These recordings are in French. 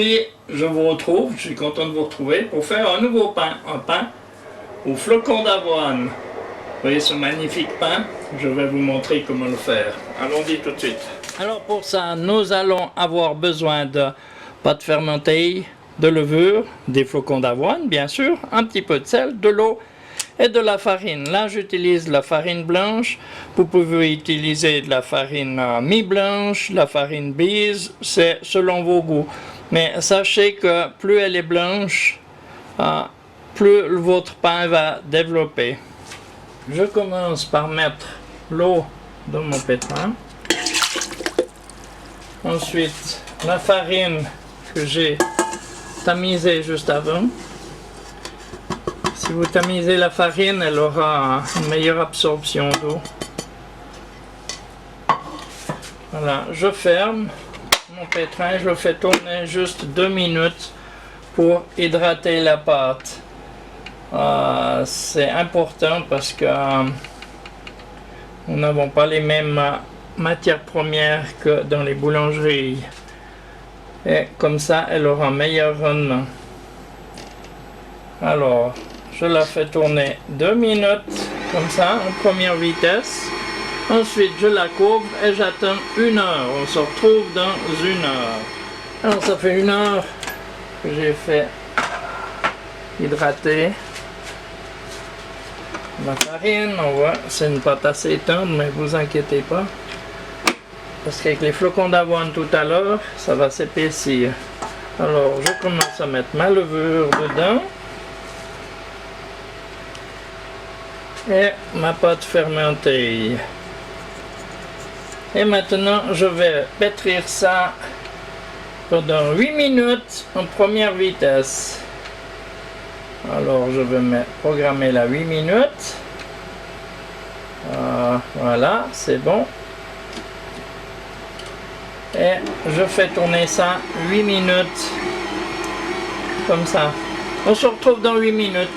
Aujourd'hui, je vous retrouve, je suis content de vous retrouver pour faire un nouveau pain, un pain au flocon d'avoine. Vous voyez ce magnifique pain? Je vais vous montrer comment le faire. Allons-y tout de suite. Alors pour ça, nous allons avoir besoin de pâte fermentée, de levure, des flocons d'avoine bien sûr, un petit peu de sel, de l'eau et de la farine. Là j'utilise la farine blanche, vous pouvez utiliser de la farine mi-blanche, la farine bise, c'est selon vos goûts. Mais sachez que plus elle est blanche, plus votre pain va développer. Je commence par mettre l'eau dans mon pétrin. Ensuite, la farine que j'ai tamisée juste avant. Si vous tamisez la farine, elle aura une meilleure absorption d'eau. Voilà, je ferme mon pétrin, je le fais tourner juste 2 minutes pour hydrater la pâte. C'est important parce que nous n'avons pas les mêmes matières premières que dans les boulangeries. Et comme ça, elle aura un meilleur rendement. Alors, je la fais tourner 2 minutes, comme ça, en première vitesse. Ensuite, je la couvre et j'attends 1 heure. On se retrouve dans 1 heure. Alors, ça fait 1 heure que j'ai fait hydrater la farine. On voit, c'est une pâte assez tendre, mais vous inquiétez pas. Parce qu'avec les flocons d'avoine tout à l'heure, ça va s'épaissir. Alors, je commence à mettre ma levure dedans. Et ma pâte fermentée. Et maintenant, je vais pétrir ça pendant 8 minutes en première vitesse. Alors, je vais programmer la 8 minutes. Voilà, c'est bon. Et je fais tourner ça 8 minutes. Comme ça. On se retrouve dans 8 minutes.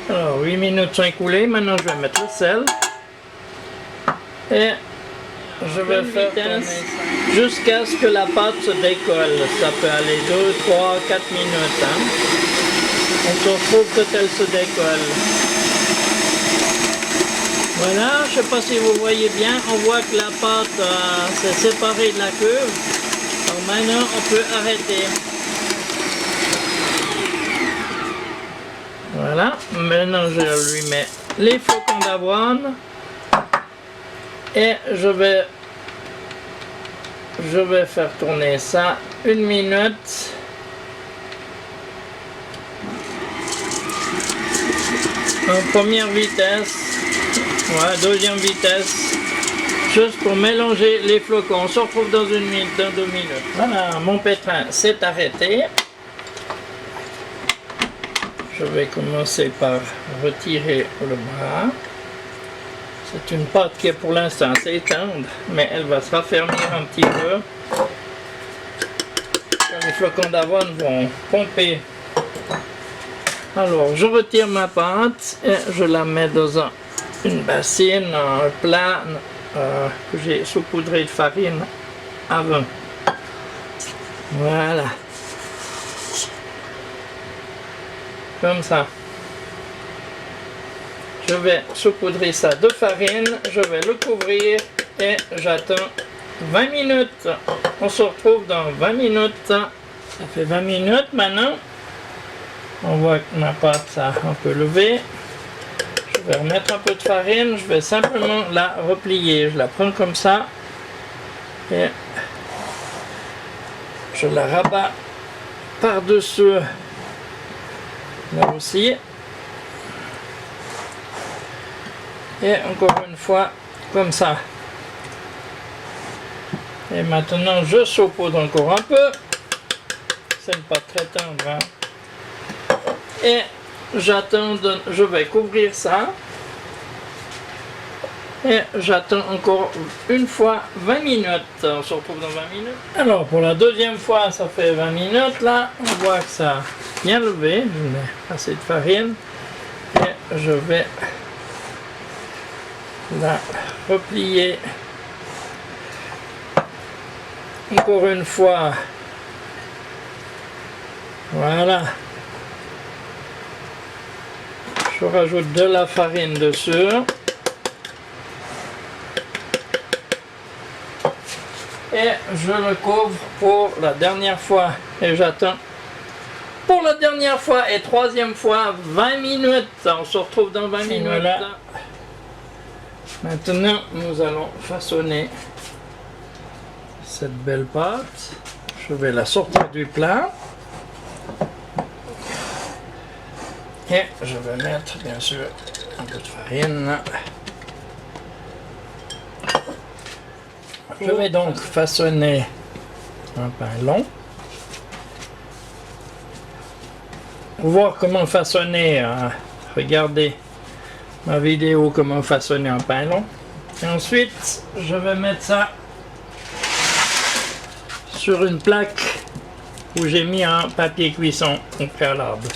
Alors, 8 minutes sont écoulées. Maintenant, je vais mettre le sel. Et je vais faire tourner ça jusqu'à ce que la pâte se décolle. Ça peut aller 2, 3, 4 minutes. On se retrouve quand elle se décolle. Voilà, je ne sais pas si vous voyez bien. On voit que la pâte s'est séparée de la cuve. Alors maintenant, on peut arrêter. Voilà, maintenant je lui mets les flocons d'avoine et je vais faire tourner ça 1 minute. En première vitesse, voilà, deuxième vitesse, juste pour mélanger les flocons. On se retrouve dans 1 minute, dans 2 minutes. Voilà, mon pétrin s'est arrêté. Je vais commencer par retirer le bras. C'est une pâte qui est pour l'instant assez tendre, mais elle va se raffermir un petit peu. Quand les flocons d'avoine vont pomper. Alors, je retire ma pâte et je la mets dans une bassine, un plat que j'ai saupoudré de farine avant. Voilà. Comme ça. Je vais saupoudrer ça de farine, je vais le couvrir et j'attends 20 minutes. On se retrouve dans 20 minutes. Ça fait 20 minutes maintenant. On voit que ma pâte ça a un peu levé. Je vais remettre un peu de farine, je vais simplement la replier. Je la prends comme ça et je la rabats par-dessus. Là aussi. Et encore une fois, comme ça. Et maintenant, je saupoudre encore un peu. C'est pas très tendre. Hein. Et j'attends, je vais couvrir ça. Et j'attends encore une fois 20 minutes. On se retrouve dans 20 minutes. Alors, pour la deuxième fois, ça fait 20 minutes. Là, on voit que ça a bien levé. Je mets assez de farine. Et je vais la replier encore une fois Voilà. Je rajoute de la farine dessus. Et je le couvre pour la dernière fois. Et j'attends pour la dernière fois et troisième fois 20 minutes. On se retrouve dans 20 minutes. Voilà. Maintenant, nous allons façonner cette belle pâte. Je vais la sortir du plat. Et je vais mettre, bien sûr, un peu de farine. Je vais donc façonner un pain long. Pour voir comment façonner, regardez ma vidéo comment façonner un pain long. Et ensuite, je vais mettre ça sur une plaque où j'ai mis un papier cuisson au préalable.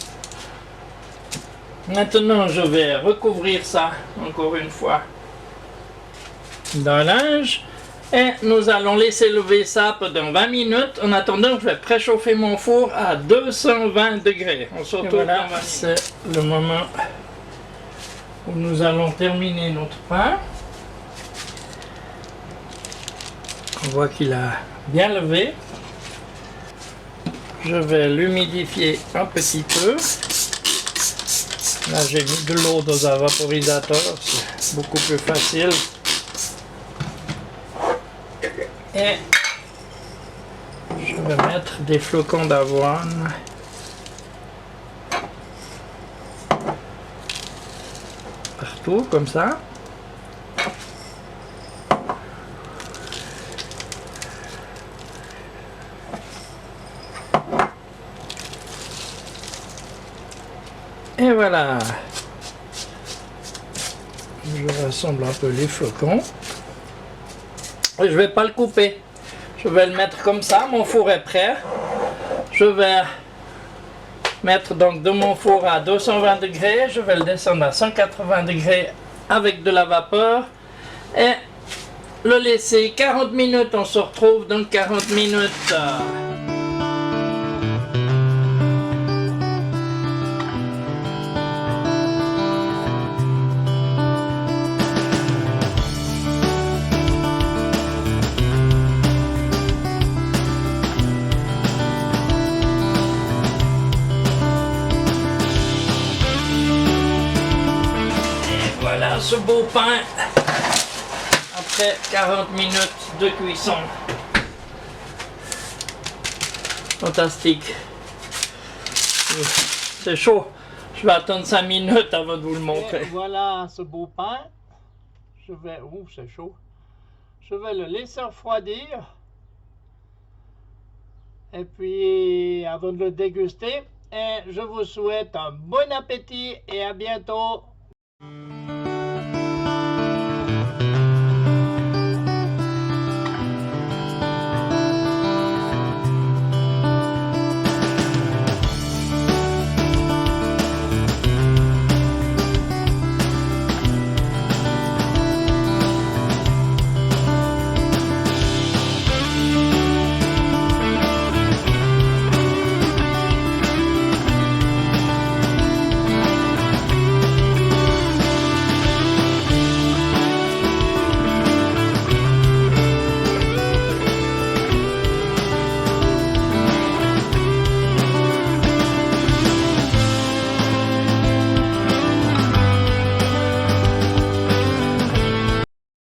Maintenant, je vais recouvrir ça encore une fois d'un linge et nous allons laisser lever ça pendant 20 minutes. En attendant, je vais préchauffer mon four à 220 degrés. On se retrouve voilà, c'est le moment où nous allons terminer notre pain. On voit qu'il a bien levé. Je vais l'humidifier un petit peu. Là, j'ai mis de l'eau dans un vaporisateur, c'est beaucoup plus facile. Et je vais mettre des flocons d'avoine. Partout, comme ça. Et voilà. Je rassemble un peu les flocons. Et je vais pas le couper. Je vais le mettre comme ça. Mon four est prêt. Je vais mettre donc de mon four à 220 degrés. Je vais le descendre à 180 degrés avec de la vapeur. Et le laisser 40 minutes. On se retrouve dans 40 minutes. Voilà ce beau pain après 40 minutes de cuisson. Fantastique. C'est chaud. Je vais attendre 5 minutes avant de vous le montrer. Et voilà ce beau pain. Je vais... Ouh, c'est chaud. Je vais le laisser refroidir. Et puis, avant de le déguster, et je vous souhaite un bon appétit et à bientôt.